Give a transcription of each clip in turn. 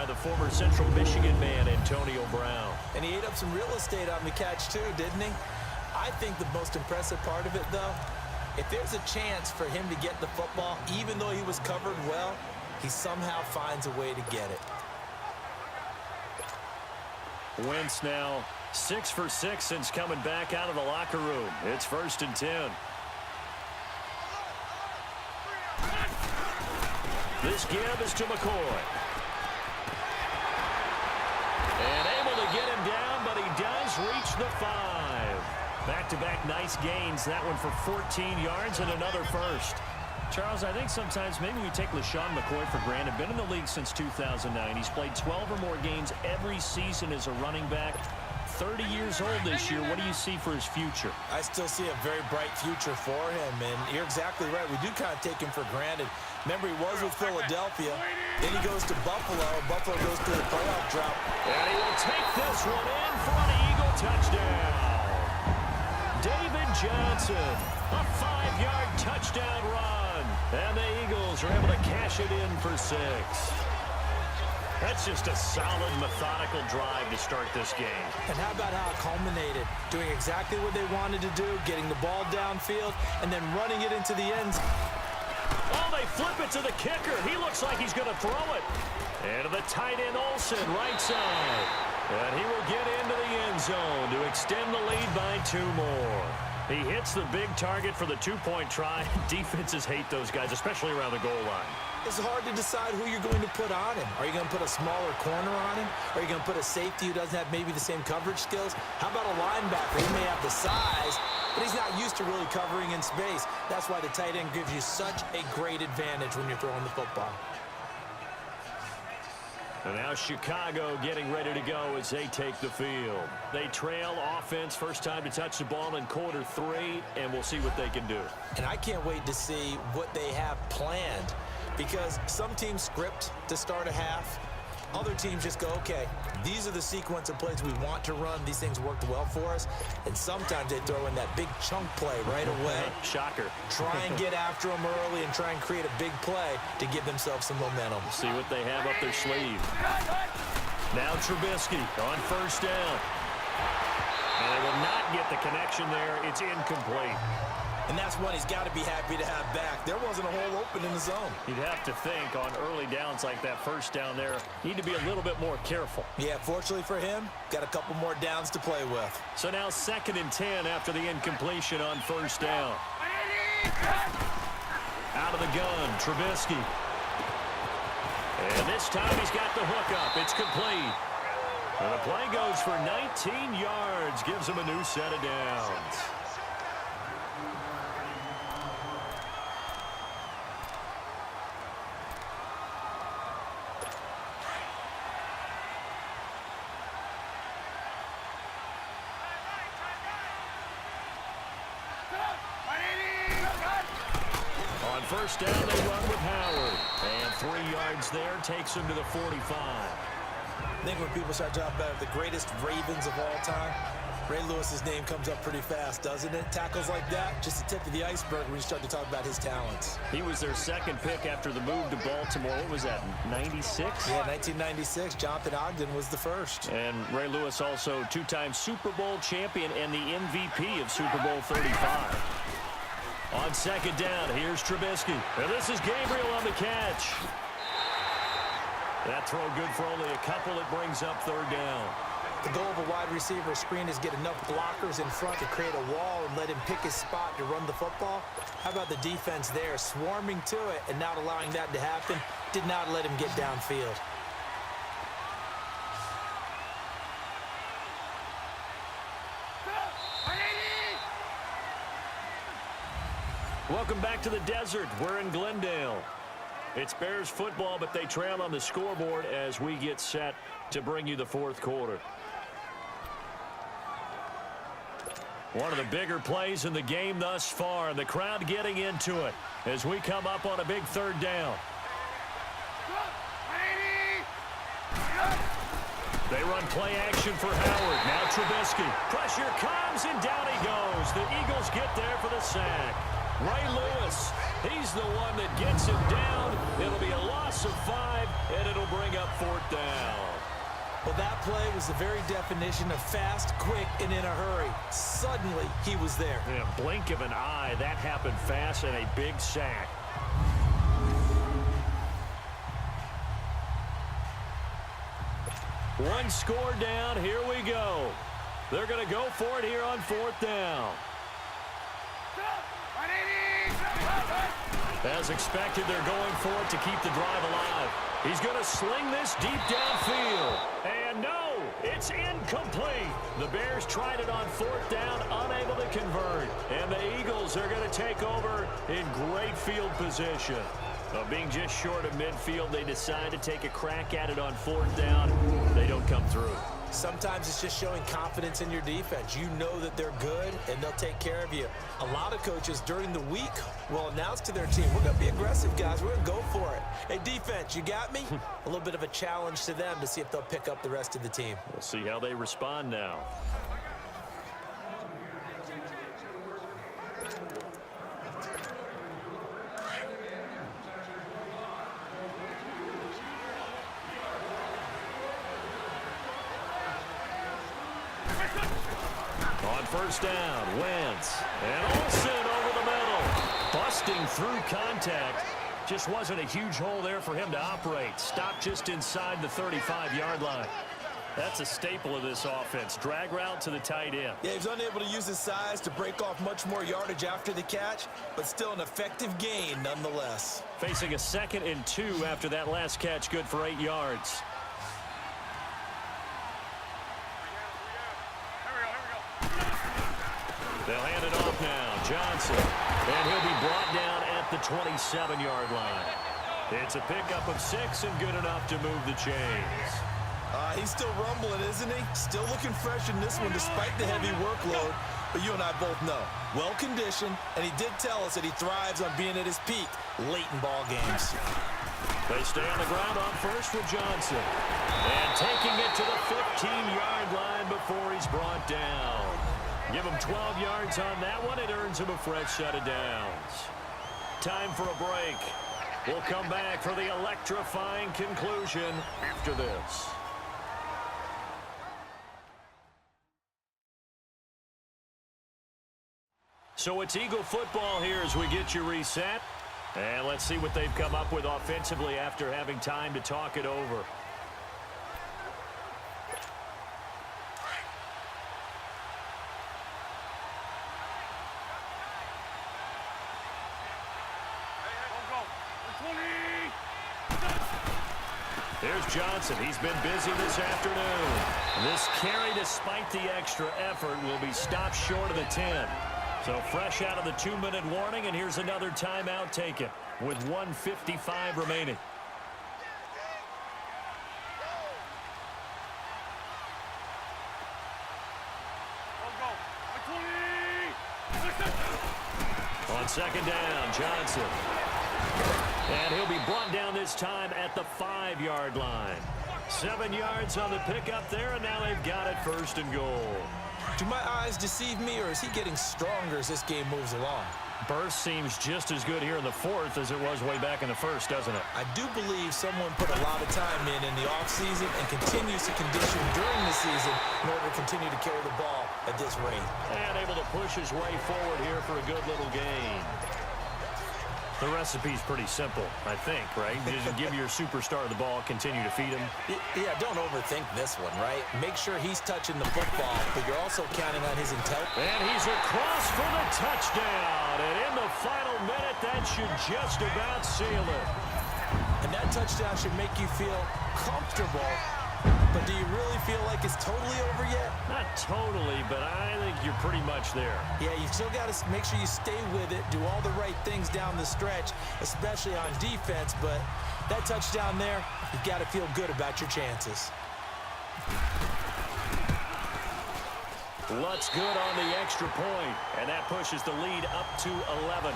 by the former Central Michigan man, Antonio Brown. And he ate up some real estate on the catch too, didn't he? I think the most impressive part of it, though, if there's a chance for him to get the football, even though he was covered well, he somehow finds a way to get it. Wentz now 6 for 6 since coming back out of the locker room. It's 1st and 10. This give is to McCoy. And able to get him down, but he does reach the 5. Back-to-back nice gains. That one for 14 yards and another first. Charles, I think sometimes maybe we take LaShawn McCoy for granted. Been in the league since 2009. He's played 12 or more games every season as a running back. 30 years old this year. What do you see for his future? I still see a very bright future for him, and you're exactly right. We do kind of take him for granted. Remember, he was with Philadelphia. Then he goes to Buffalo. Buffalo goes through a playoff drought. And he will take this one in for an Eagle touchdown. David Johnson, a 5-yard touchdown run. And the Eagles are able to cash it in for 6. That's just a solid, methodical drive to start this game. And how about how it culminated? Doing exactly what they wanted to do, getting the ball downfield, and then running it into the end. Oh, they flip it to the kicker. He looks like he's going to throw it. And to the tight end, Olsen, right side. And he will get into the end zone to extend the lead by 2 more. He hits the big target for the 2-point try. Defenses hate those guys, especially around the goal line. It's hard to decide who you're going to put on him. Are you going to put a smaller corner on him? Are you going to put a safety who doesn't have maybe the same coverage skills? How about a linebacker? He may have the size, but he's not used to really covering in space. That's why the tight end gives you such a great advantage when you're throwing the football. And now Chicago getting ready to go as they take the field. They trail offense, first time to touch the ball in quarter 3, and we'll see what they can do. And I can't wait to see what they have planned, because some teams script to start a half. Other teams just go, okay, these are the sequence of plays we want to run. These things worked well for us. And sometimes they throw in that big chunk play right away. Shocker. Try and get after them early and try and create a big play to give themselves some momentum. See what they have up their sleeve. Now Trubisky on first down. And they will not get the connection there. It's incomplete. And that's one he's got to be happy to have back. There wasn't a hole open in the zone. You'd have to think on early downs like that first down there, need to be a little bit more careful. Yeah, fortunately for him, got a couple more downs to play with. So now 2nd and 10 after the incompletion on first down. Out of the gun, Trubisky. And this time he's got the hook up. It's complete. And the play goes for 19 yards, gives him a new set of downs. First down, they run with Howard. And 3 yards there takes him to the 45. I think when people start talking about the greatest Ravens of all time, Ray Lewis's name comes up pretty fast, doesn't it? Tackles like that, just the tip of the iceberg when you start to talk about his talents. He was their 2nd pick after the move to Baltimore. What was that, 96? Yeah, 1996. Jonathan Ogden was the first. And Ray Lewis also 2-time Super Bowl champion and the MVP of Super Bowl 35. On 2nd down, here's Trubisky. And this is Gabriel on the catch. That throw good for only a couple. It brings up 3rd down. The goal of a wide receiver screen is get enough blockers in front to create a wall and let him pick his spot to run the football. How about the defense there, swarming to it and not allowing that to happen? Did not let him get downfield. Welcome back to the desert. We're in Glendale. It's Bears football, but they trail on the scoreboard as we get set to bring you the 4th quarter. One of the bigger plays in the game thus far, and the crowd getting into it as we come up on a big 3rd down. They run play action for Howard. Now Trubisky. Pressure comes, and down he goes. The Eagles get there for the sack. Ray Lewis, he's the one that gets him down. It'll be a loss of 5, and it'll bring up 4th down. Well, that play was the very definition of fast, quick, and in a hurry. Suddenly, he was there. In a blink of an eye, that happened fast and a big sack. One score down. Here we go. They're going to go for it here on 4th down. As expected, they're going for it to keep the drive alive. He's going to sling this deep downfield. And no, it's incomplete. The Bears tried it on 4th down, unable to convert. And the Eagles are going to take over in great field position. Being just short of midfield, they decide to take a crack at it on 4th down. They don't come through. Sometimes it's just showing confidence in your defense. You know that they're good, and they'll take care of you. A lot of coaches during the week will announce to their team, we're going to be aggressive, guys. We're going to go for it. Hey, defense, you got me? A little bit of a challenge to them to see if they'll pick up the rest of the team. We'll see how they respond now. On 1st down, Wentz. And Olsen over the middle. Busting through contact. Just wasn't a huge hole there for him to operate. Stopped just inside the 35-yard line. That's a staple of this offense. Drag route to the tight end. Yeah, he was unable to use his size to break off much more yardage after the catch, but still an effective gain nonetheless. Facing a 2nd and 2 after that last catch, good for 8 yards. They'll hand it off now. Johnson. And he'll be brought down at the 27-yard line. It's a pickup of 6 and good enough to move the chains. He's still rumbling, isn't he? Still looking fresh in this one despite the heavy workload. But you and I both know, well-conditioned, and he did tell us that he thrives on being at his peak late in ball games. They stay on the ground on 1st with Johnson. And taking it to the 15-yard line before he's brought down. Give him 12 yards on that one. It earns him a fresh set of downs. Time for a break. We'll come back for the electrifying conclusion after this. So it's Eagle football here as we get you reset. And let's see what they've come up with offensively after having time to talk it over. There's Johnson. He's been busy this afternoon. This carry, despite the extra effort, will be stopped short of the 10. So fresh out of the 2-minute warning, and here's another timeout taken with 1:55 remaining. On 2nd down, Johnson. And he'll be brought down this time at the 5-yard line. 7 yards on the pickup there, and now they've got it 1st and goal. Do my eyes deceive me, or is he getting stronger as this game moves along? Burst seems just as good here in the 4th as it was way back in the 1st, doesn't it? I do believe someone put a lot of time in the offseason and continues to condition during the season in order to continue to carry the ball at this rate. And able to push his way forward here for a good little gain. The recipe's pretty simple, I think, right? You just give your superstar the ball, continue to feed him. Yeah, don't overthink this one, right? Make sure he's touching the football, but you're also counting on his intelligence. And he's across for the touchdown. And in the final minute, that should just about seal it. And that touchdown should make you feel comfortable. But do you really feel like it's totally over yet? Not totally, but I think you're pretty much there. Yeah, you still got to make sure you stay with it, do all the right things down the stretch, especially on defense. But that touchdown there, you've got to feel good about your chances. Lutz good on the extra point, and that pushes the lead up to 11.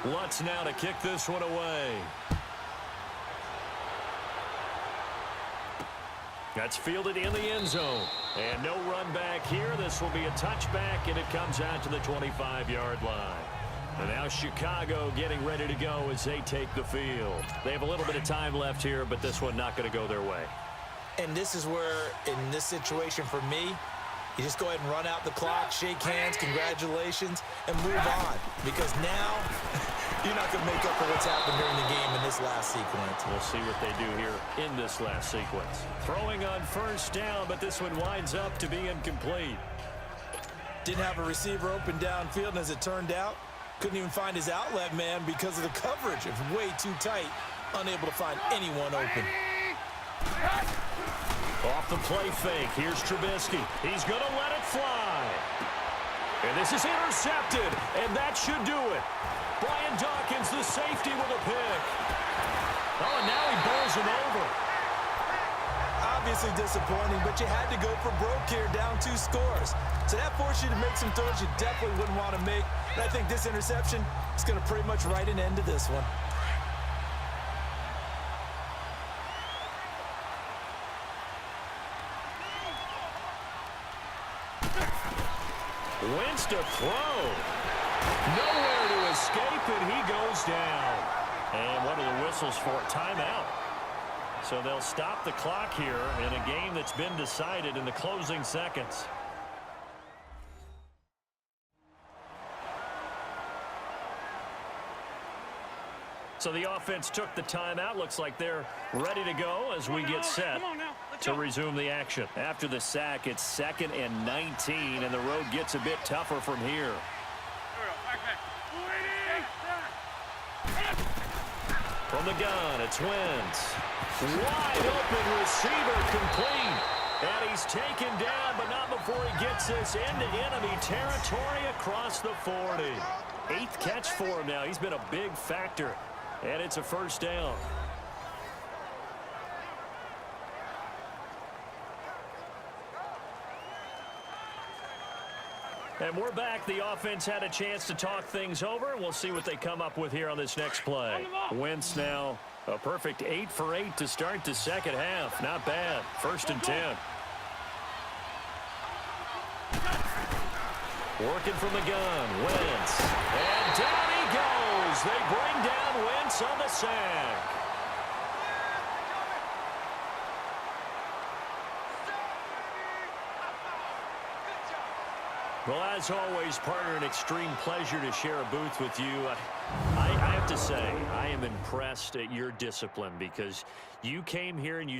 Lutz now to kick this one away. That's fielded in the end zone. And no run back here. This will be a touchback, and it comes out to the 25-yard line. And now Chicago getting ready to go as they take the field. They have a little bit of time left here, but this one not going to go their way. And this is where, in this situation for me, you just go ahead and run out the clock, shake hands, congratulations, and move on. Because now, you're not going to make up for what's happened during the game in this last sequence. We'll see what they do here in this last sequence. Throwing on first down, but this one winds up to be incomplete. Didn't have a receiver open downfield, and as it turned out, couldn't even find his outlet man because of the coverage. It was way too tight, unable to find anyone open. Off the play fake, here's Trubisky. He's going to let it fly. And this is intercepted, and that should do it. Brian Dawkins, the safety, with a pick. Oh, and now he bowls him over. Obviously disappointing, but you had to go for broke here, down 2 scores. So that forced you to make some throws you definitely wouldn't want to make. And I think this interception is going to pretty much write an end to this one. Wentz to throw. Nowhere to escape, and he goes down. And what are the whistles for? Timeout. So they'll stop the clock here in a game that's been decided in the closing seconds. So the offense took the timeout. Looks like they're ready to go as we get set to resume the action. After the sack, it's 2nd and 19, and the road gets a bit tougher from here. From the gun, it's Wentz. Wide open receiver, complete. And he's taken down, but not before he gets this into enemy territory across the 40. 8th catch for him now. He's been a big factor. And it's a first down. And we're back. The offense had a chance to talk things over. We'll see what they come up with here on this next play. Wentz now a perfect 8 for 8 to start the second half. Not bad. 1st and 10. Working from the gun. Wentz. And down he goes. They bring down Wentz on the sack. Well, as always, partner, an extreme pleasure to share a booth with you. I have to say, I am impressed at your discipline because you came here and you